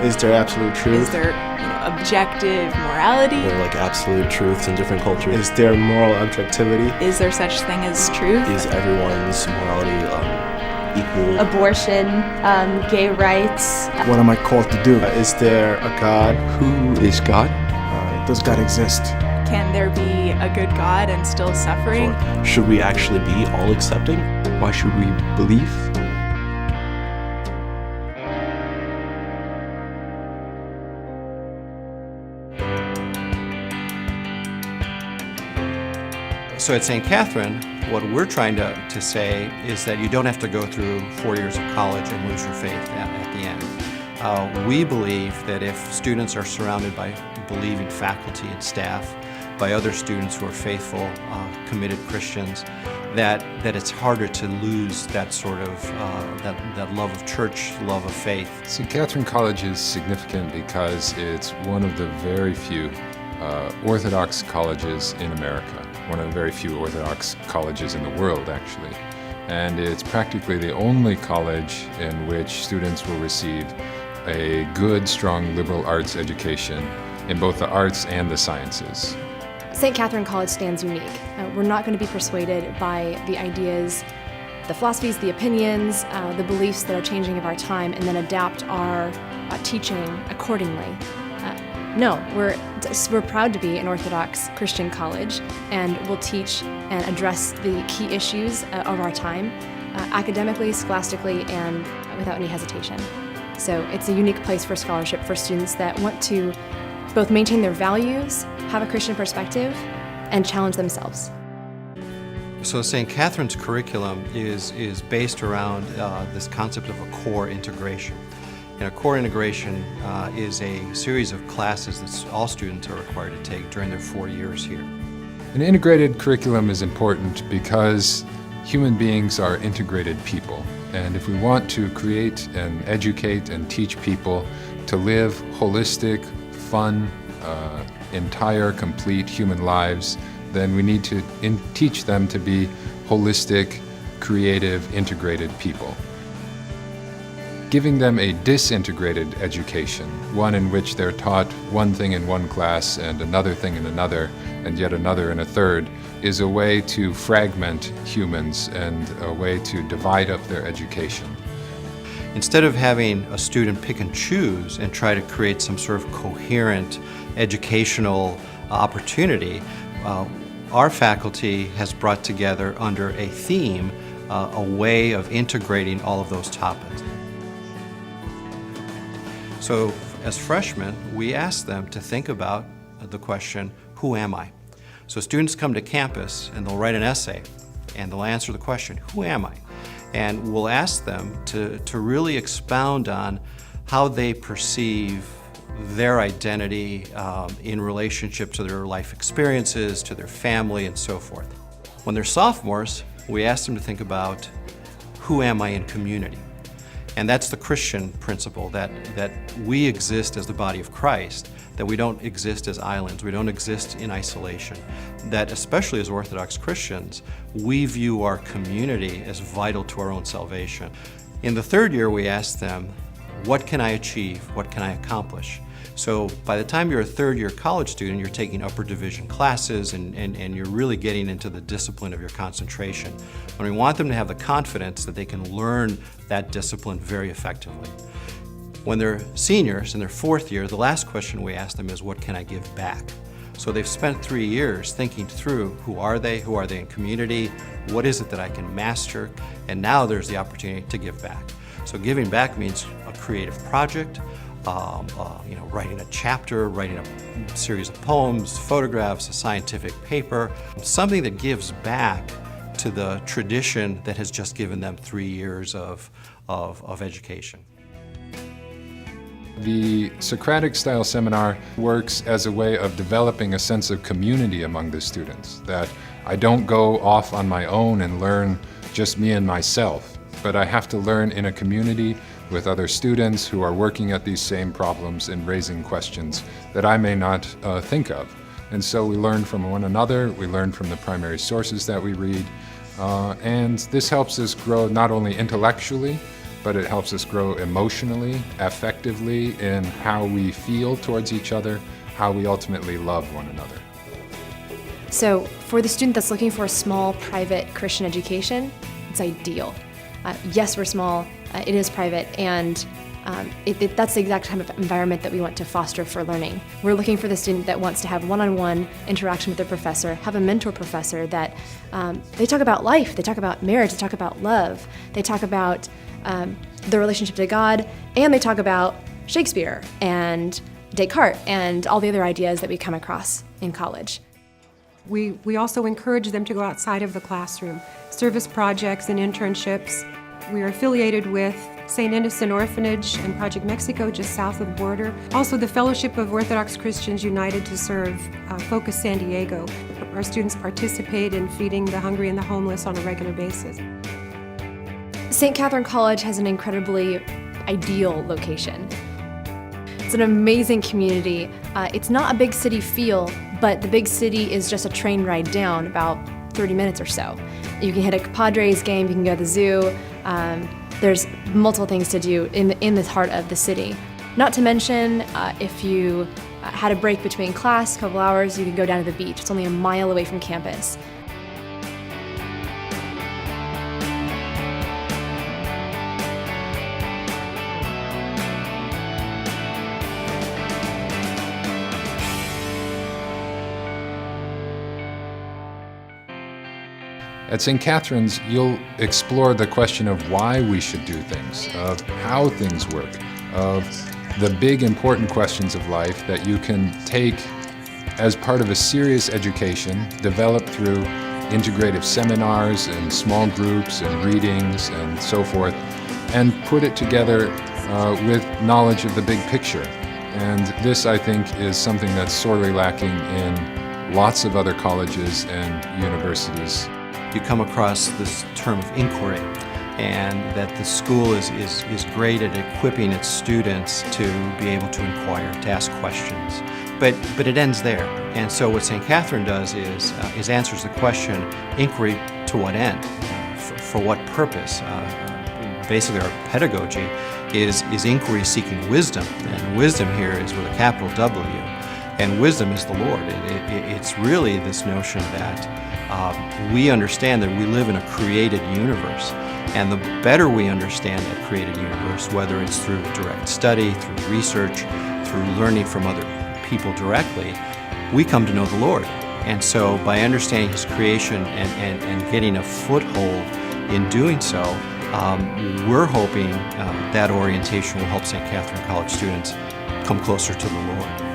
Is there absolute truth? Is there objective morality? There are like absolute truths in different cultures. Is there moral objectivity? Is there such thing as truth? Is everyone's morality equal? Abortion, gay rights. What am I called to do? Is there a God? Who is God? Does God exist? Can there be a good God and still suffering? Should we actually be all accepting? Why should we believe? So at Saint Katherine, what we're trying to say is that you don't have to go through 4 years of college and lose your faith at the end. We believe that if students are surrounded by believing faculty and staff, by other students who are faithful, committed Christians, that it's harder to lose that sort of, that love of church, love of faith. St. Katherine College is significant because it's one of the very few Orthodox colleges in America, one of the very few Orthodox colleges in the world, actually. And it's practically the only college in which students will receive a good, strong liberal arts education in both the arts and the sciences. St. Katherine College stands unique. We're not going to be persuaded by the ideas, the philosophies, the opinions, the beliefs that are changing of our time, and then adapt our teaching accordingly. No, we're proud to be an Orthodox Christian college, and we'll teach and address the key issues of our time, academically, scholastically, and without any hesitation. So it's a unique place for scholarship for students that want to both maintain their values, have a Christian perspective, and challenge themselves. So St. Katherine's curriculum is based around this concept of a core integration. And a core integration is a series of classes that all students are required to take during their 4 years here. An integrated curriculum is important because human beings are integrated people. And if we want to create and educate and teach people to live holistic, fun, entire, complete human lives, then we need to teach them to be holistic, creative, integrated people. Giving them a disintegrated education, one in which they're taught one thing in one class and another thing in another, and yet another in a third, is a way to fragment humans and a way to divide up their education. Instead of having a student pick and choose and try to create some sort of coherent educational opportunity, our faculty has brought together under a theme a way of integrating all of those topics. So as freshmen, we ask them to think about the question, who am I? So students come to campus and they'll write an essay and they'll answer the question, who am I? And we'll ask them to really expound on how they perceive their identity in relationship to their life experiences, to their family, and so forth. When they're sophomores, we ask them to think about, who am I in community? And that's the Christian principle, that we exist as the body of Christ, that we don't exist as islands, we don't exist in isolation, that especially as Orthodox Christians, we view our community as vital to our own salvation. In the third year, we ask them, what can I achieve? What can I accomplish? So by the time you're a third-year college student, you're taking upper division classes and you're really getting into the discipline of your concentration. And we want them to have the confidence that they can learn that discipline very effectively. When they're seniors in their fourth year, the last question we ask them is, what can I give back? So they've spent 3 years thinking through, who are they in community, what is it that I can master, and now there's the opportunity to give back. So giving back means a creative project, writing a chapter, writing a series of poems, photographs, a scientific paper, something that gives back to the tradition that has just given them 3 years of education. The Socratic style seminar works as a way of developing a sense of community among the students, that I don't go off on my own and learn just me and myself, but I have to learn in a community with other students who are working at these same problems and raising questions that I may not think of. And so we learn from one another, we learn from the primary sources that we read, and this helps us grow not only intellectually, but it helps us grow emotionally, affectively, in how we feel towards each other, how we ultimately love one another. So for the student that's looking for a small, private Christian education, it's ideal. Yes, we're small, it is private, and that's the exact type of environment that we want to foster for learning. We're looking for the student that wants to have one-on-one interaction with their professor, have a mentor professor that they talk about life, they talk about marriage, they talk about love, they talk about their relationship to God, and they talk about Shakespeare and Descartes and all the other ideas that we come across in college. We also encourage them to go outside of the classroom, service projects and internships. We are affiliated with St. Innocent Orphanage and Project Mexico, just south of the border. Also, the Fellowship of Orthodox Christians United to Serve, Focus San Diego. Our students participate in feeding the hungry and the homeless on a regular basis. Saint Katherine College has an incredibly ideal location. It's an amazing community. It's not a big city feel, but the big city is just a train ride down, about 30 minutes or so. You can hit a Padres game, you can go to the zoo. There's multiple things to do in the heart of the city. Not to mention, if you had a break between class, a couple hours, you could go down to the beach. It's only a mile away from campus. At St. Catherine's, you'll explore the question of why we should do things, of how things work, of the big important questions of life that you can take as part of a serious education developed through integrative seminars and small groups and readings and so forth, and put it together with knowledge of the big picture. And this, I think, is something that's sorely lacking in lots of other colleges and universities. You come across this term of inquiry, and that the school is great at equipping its students to be able to inquire, to ask questions. But it ends there. And so what St. Katherine does is answers the question, inquiry to what end? For what purpose? Basically our pedagogy is inquiry seeking wisdom, and wisdom here is with a capital W. And wisdom is the Lord. It's really this notion that we understand that we live in a created universe, and the better we understand that created universe, whether it's through direct study, through research, through learning from other people directly, we come to know the Lord. And so by understanding His creation and getting a foothold in doing so, we're hoping that orientation will help St. Katherine College students come closer to the Lord.